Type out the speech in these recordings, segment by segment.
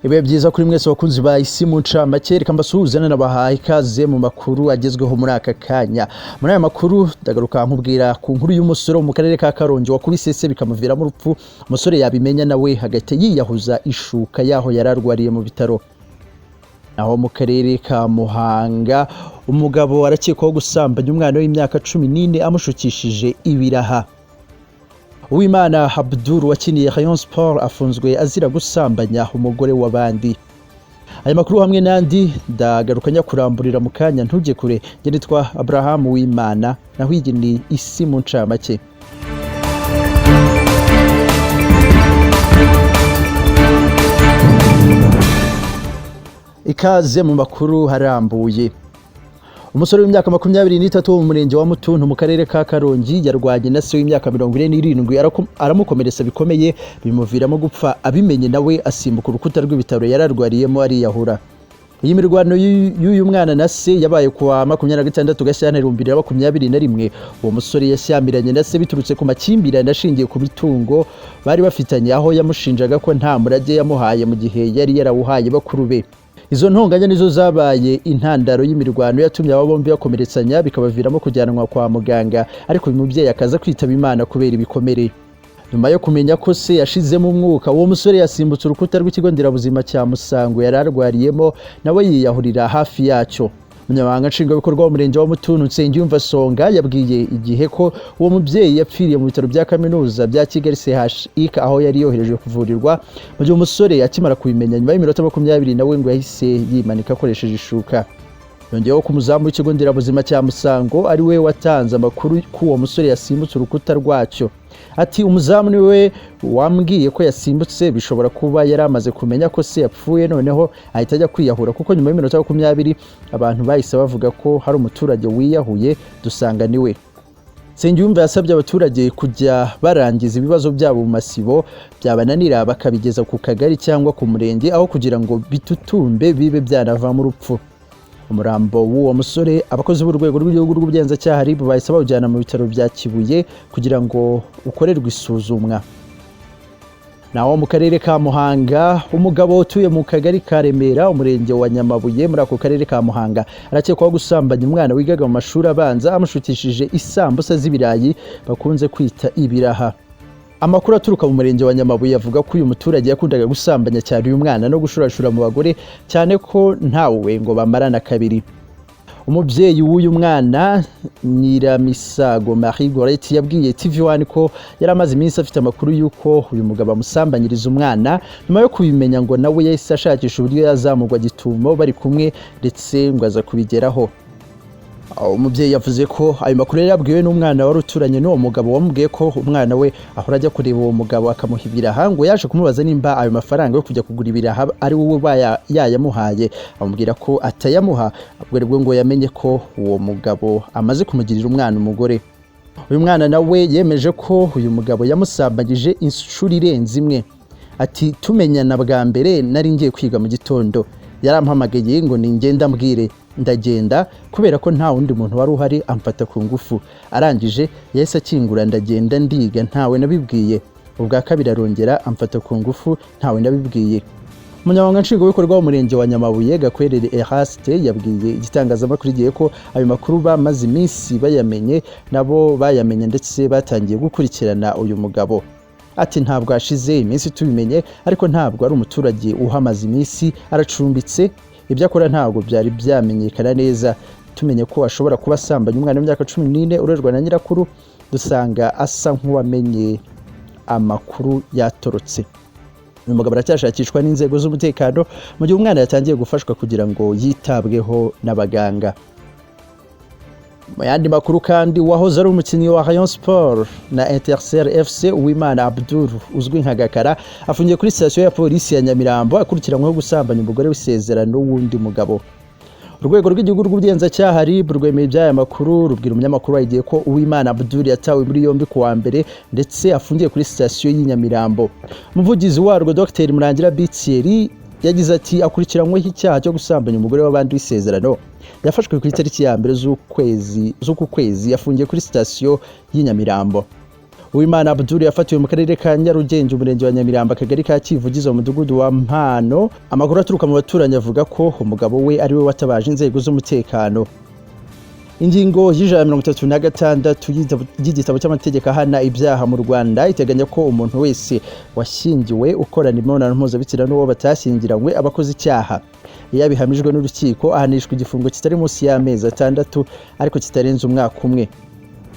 Ibe byiza kuri mwese bakunzi ba isi mu ncamake reka mbasuhuzana nabahaye ikaze mu makuru agezweho muri aka kanya. Muri aya makuru ndagaruka nkubwira ku nkuru y'umusore mu karere ka Karongi wakubisese bikamuviramo urupfu. Umusore yabimenya nawe hagati yiyahuza ishuka yaho yararwariye mu bitaro. Naho mu karere ka Muhanga umugabo arakekwaho gusambanya umwana w'imyaka 14 amushukishije ibiraha. Umwana Uwakiniye Rayon afunzwe azira gusambanya umugore w'abandi. Aya makuru hamwe nandi ndagarukanya kuramburira mu kanya ntujye kure. Nge nitwa Abraham w'Imana naho iyi ni isi mu ncamake. Ikaze mu makuru harambuye. Umusore w'imyaka 23 wo mu murenge wa Mutuntu mu karere ka Karongi yarwanye na se w'imyaka 47 aramukomeretsa bikomeye bimuviramo gupfa abimenye nawe asimbuka urukuta rw'ibitaro yararwariyemo ariyahura. Iyi mirwano y'uyu mwana na se yabaye kuwa 26 Gashyantare 2021. Uwo musore yashyamiranye na se biturutse ku makimbirane ashingiye ku bitungo bari bafitanye, aho yamushinjaga ko nta murage yamuhaye mu gihe yari yarawuhaye bakuru be. Izo ntonganya nizo zabaye intandaro y'imirwano yatumye aba bombi bakomeretsanya bikabaviramo kujyanwa kwa muganga, ariko uyu mubyeyi akaza kwitaba Imana kubera ibikomere. Nyuma yo kumenya ko se yashizemo umwuka, uwo musore yasimbutse urukuta rw'ikigo nderabuzima cya Musango yararwariyemo nawe yiyahurira hafi yacyo. Umunyamabanga nshingwabikorwa w'umurenge wa Mutuntu Nsengiyumva Songa yabwiye igihe ko uwo mubyeyi yapfiriye mu bitaro bya kaminuza bya Kigali CHIK aho yari yoherejwe kuvurirwa. Mu gihe umusore akimara kubimenya nyuma y'iminota 20 nawe ngo yahise yimanika akoresheje ishuka. Yongeyeho ku muzamu w'ikigo nderabuzima cya Musango ari we watanze amakuru ko uwo musore yasimbutse urukuta rwacyo. Ati umuzamu niwe wambwiye ko yasimbutse, bishobora kuba yari amaze kumenya ko se yapfuye noneho ahita ajya kwiyahura, kuko nyuma y'iminota 20 abantu bahise bavuga ko hari umuturage wiyahuye dusanga niwe. Nsengiyumva yasabye abaturage kujya barangiza ibibazo byabo mu masibo, byabananira bakabigeza ku kagari cyangwa ku murenge aho kugira ngo bitutumbe bibe byanavamo urupfu. Umurambo w'uwo musore abakozi b'urwego rw'igihugu rw'ubugenzacyaha RIB bahise bawujyana mu bitaro bya Kibuye kugira ngo ukorerwe isuzumwa. Naho mu karere ka Muhanga umugabo utuye mu kagari ka Remera umurenge wa Nyamabuye muri ako karere ka Muhanga arakekwaho gusambanya umwana wigaga mu mashuri abanza amushukishije isambusa z'ibirayi bakunze kwita ibiraha. Amakuru aturuka mu murenge wa Nyamabuye avuga ko uyu muturage yakundaga gusambanya cyane uyu mwana no gushurashura mu bagore, cyane ko ntawe ngo bamarana kabiri. Umubyeyi w'uyu mwana Nyiramisago Marie Gorette yabwiye TV1 ko yari amaze iminsi afite amakuru y'uko uyu mugabo amusambanyiriza umwana. Nyuma yo kubimenya ngo nawe yahise ashakisha uburyo yazamurwa gitumo bari kumwe ndetse ngo aza kubigeraho. Umubyeyi yavuze ko ayo makuru yabwiwe n'umwana wari uturanye n'uwo mugabo wamubwiye ko umwana we ahora ajya kureba uwo mugabo akamuhibira hango. Yaje kumubaza nimba ayo mafaranga yo kujya kugura ibiraha ari wowe yayamuhaye, amubwira ko atayamuha. Ubwo ngo yamenye ko uwo mugabo amaze kumugirira umwana umugore. Uyu mwana nawe yemeje ko uyu mugabo yamusambagije inshuro irenze imwe. Ati tumenyana bwa mbere nari ngiye kwiga mu gitondo, yarampamagaye ngo ningenda mbwire, ndagenda kubera ko nta wundi muntu wari uhari, amfata ku ngufu. Arangije yahise akingura ndagenda ndiga ntawe nabibwiye. Ubwa kabiri arongera amfata ku ngufu ntawe nabibwiye. Umunyamabanga nshingwabikorwa w'umurenge wa Nyamabuye Gakwerere Eraste yabwiye igitangazamakuru igihe ko ayo makuru bamaze iminsi bayamenye, nabo bayamenye ndetse batangiye gukurikirana uyu mugabo. Ati ntabwo ashize iminsi tubimenye, ariko ntabwo ari umuturage uhamaze iminsi, aracumbitse. Ibyo akora ntabwo byari byamenyekana neza. Tumenye ko ashobora kuba asambanya umwana w'imyaka 14 urerwa na nyirakuru, dusanga asa nk'uwamenye amakuru yatorotse. Uyu mugabo aracyashakishwa n'inzego z'umutekano mu gihe umwana yatangiye gufashwa kugira ngo yitabweho n'abaganga. Mu yandi makuru kandi wahoze ari umukinnyi wa Rayon na Etincelle FC Uwimana Abdul uzwi nka Gakara afungiye kuri sitasiyo ya polisi ya Nyamirambo akurikiranyweho gusambanya umugore w'isezerano w'undi mugabo. Urwego rw'igihugu rw'ubugenzacyaha RIB rwemeye iby'aya makuru rubwira umunyamakuru wagiye ko Uwimana Abdul yatawe muri yombi kuwa mbere ndetse afungiye kuri sitasiyo y'Inyamirambo. Umuvugizi warwo Dr Murangira Bitieri yagize ati akurikiranyweho icyaha cyo gusambanya umugore w'abandi w'isezerano. Yafashwe ku itariki ya mbere z'uku kwezi yafungiye kuri sitasiyo y'Inyamirambo. Uwimana Abdul yafatiwe mu karere ka Nyarugenge umurenge wa Nyamiramba akagari ka Kivugizo mu mudugudu wa Mpano. Amakuru aturuka mu baturanyi avuga ko umugabo we ari we watabaje inzego z'umutekano. Ingingo y'136 y'igitabo cy'amategeko ahana ibyaha mu Rwanda iteganya ko umuntu wese washyingiwe ukorana imibonano mpuzabitsina n'uwo batashyingiranywe abakoze icyaha. Iyo abihamijwe n'urukiko ahanishwa igifungo kitari munsi y'amezi 6 ariko kitarenze umwaka umwe.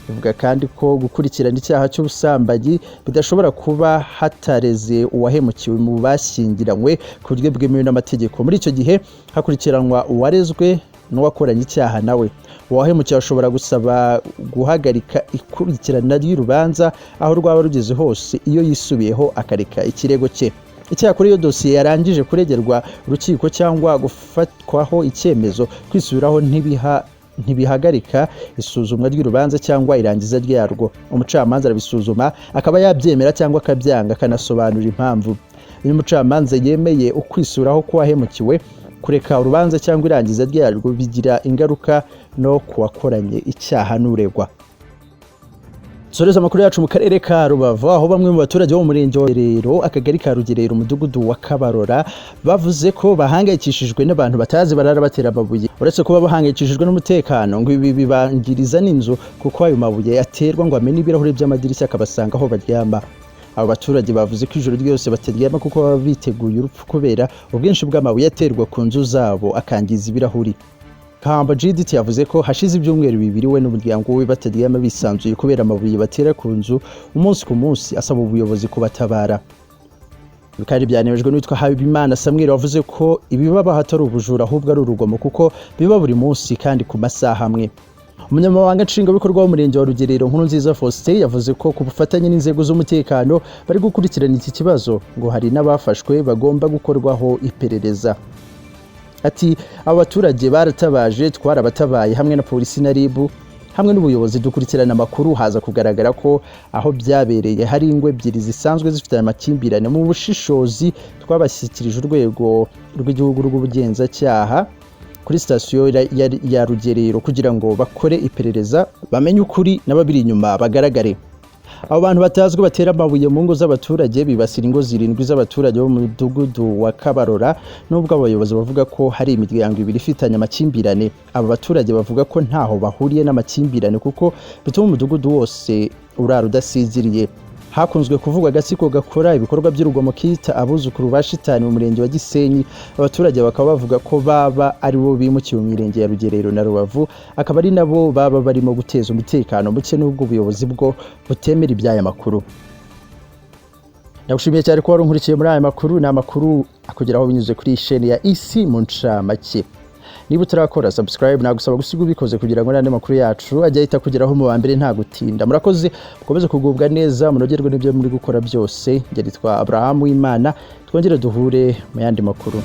Bivuga kandi ko gukurikirana icyaha cy'ubusambanyi bidashobora kuba hatareze uwahemukiwe mu bashyingiranywe ku buryo bwemewe n'amategeko. Muri icyo gihe hakurikiranwa uwarezwe n'uwakoranye icyaha nawe. Uwahemukiwe ashobora gusaba guhagarika ikurikirana ry'urubanza aho rwaba rugeze hose iyo yisubiyeho akareka ikirego cye. Icyakora iyo dosiye yarangije kuregerwa urukiko cyangwa gufatwaho icyemezo kwisubiraho ntibihagarika isuzumwa ry'urubanza cyangwa irangiza ryarwo. Umucamanza arabisuzuma akaba yabyemera cyangwa akabyanga akanasobanura impamvu. Iyo umucamanza yemeye ukwisuraho ko wahemukiwe, kureka urubanza cyangwa irangiza ryarwo bigira ingaruka no kuwakoranye icyaha n'uregwa. Soreza amakuru yacu mu karere ka Rubavu aho bamwe mu baturage bo mu murenge wa Rugerero akagari ka Rugerero umudugudu wa Kabarora bavuze ko bahangayikishijwe n'abantu batazi barara batera amabuye. Uretse kuba bahangayikishijwe n'umutekano ngo ibi bibangiriza n'inzu kuko ayo mabuye aterwa ngo amene ibirahuri by'amadirishya akabasanga aho baryama. Abo baturage bavuze ko ijoro ryose bataryama kuko baba biteguye urupfu kubera ubwinshi bw'amabuye aterwa ku nzu zabo akangiza ibirahuri. Kamba Judith yavuze ko hashize ibyumweru 2 we n'umuryango we bataryama bisanzuye kubera amabuye batera ku nzu umunsi ku munsi, asaba ubuyobozi kubatabara. Bikari byanemejwe n'uwitwa Habimana Samuel wavuze ko ibibaba hatari ubujura ahubwo ari urugomo kuko biba buri munsi kandi ku masaha amwe. Umunyamabanga nshingwabikorwa w'umurenge wa Rugerero Nkurunziza Faustin yavuze ko ku bufatanye n'inzego z'umutekano bari gukurikirana iki kibazo ngo hari n'abafashwe bagomba gukorwaho iperereza. Ati abaturage baratabaje twarabatabaye hamwe na polisi na RIB hamwe n'ubuyobozi dukurikirana amakuru haza kugaragara ko aho byabereye hari ingwe ebyiri zisanzwe zifite amakimbirane. Mu bushishozi twabashyikirije urwego rw'igihugu rw'ubugenzacyaha kuri sitasiyo ya Rugerero kugira ngo bakore iperereza bamenye ukuri n'ababiri inyuma bagaragare. Abo bantu batazwi batera amabuye mu ngo z'abaturage bibasira ingo 7 z'abaturage bo mu mudugudu wa Kabarora, nubwo abayobozi bavuga ko hari imiryango 2 ifitanye amakimbirane. Aba baturage bavuga ko ntaho bahuriye n'amakimbirane kuko bituma umudugudu wose urara udasiziriye. Hakunzwe kuvugwa agatsiko gakora ibikorwa by'urugomo kita abuzukuru ba shitani mu murenge wa Gisenyi. Abaturage bakaba bavuga ko baba ari bo bimukiye mu mirenge ya Rugerero na Rubavu, akaba ari nabo baba barimo guteza umutekano muke n'ubwo ubuyobozi bwo butemera iby'aya makuru. Nagushimiye cyane ko wari unkurikiye muri aya makuru. Ni amakuru akugeraho binyuze kuri chaîne ya isi mu ncamake. Niba utarakora subscribe nagusaba gusiga ubikoze kugira ngo n'andi makuru yacu ajye ahita kugeraho mu bambere nta gutinda. Murakoze mukomeze kugubwa neza munogerwe n'ibyo muri gukora byose. Nge nitwa Abraham w'Imana, twongere duhure mu yandi makuru.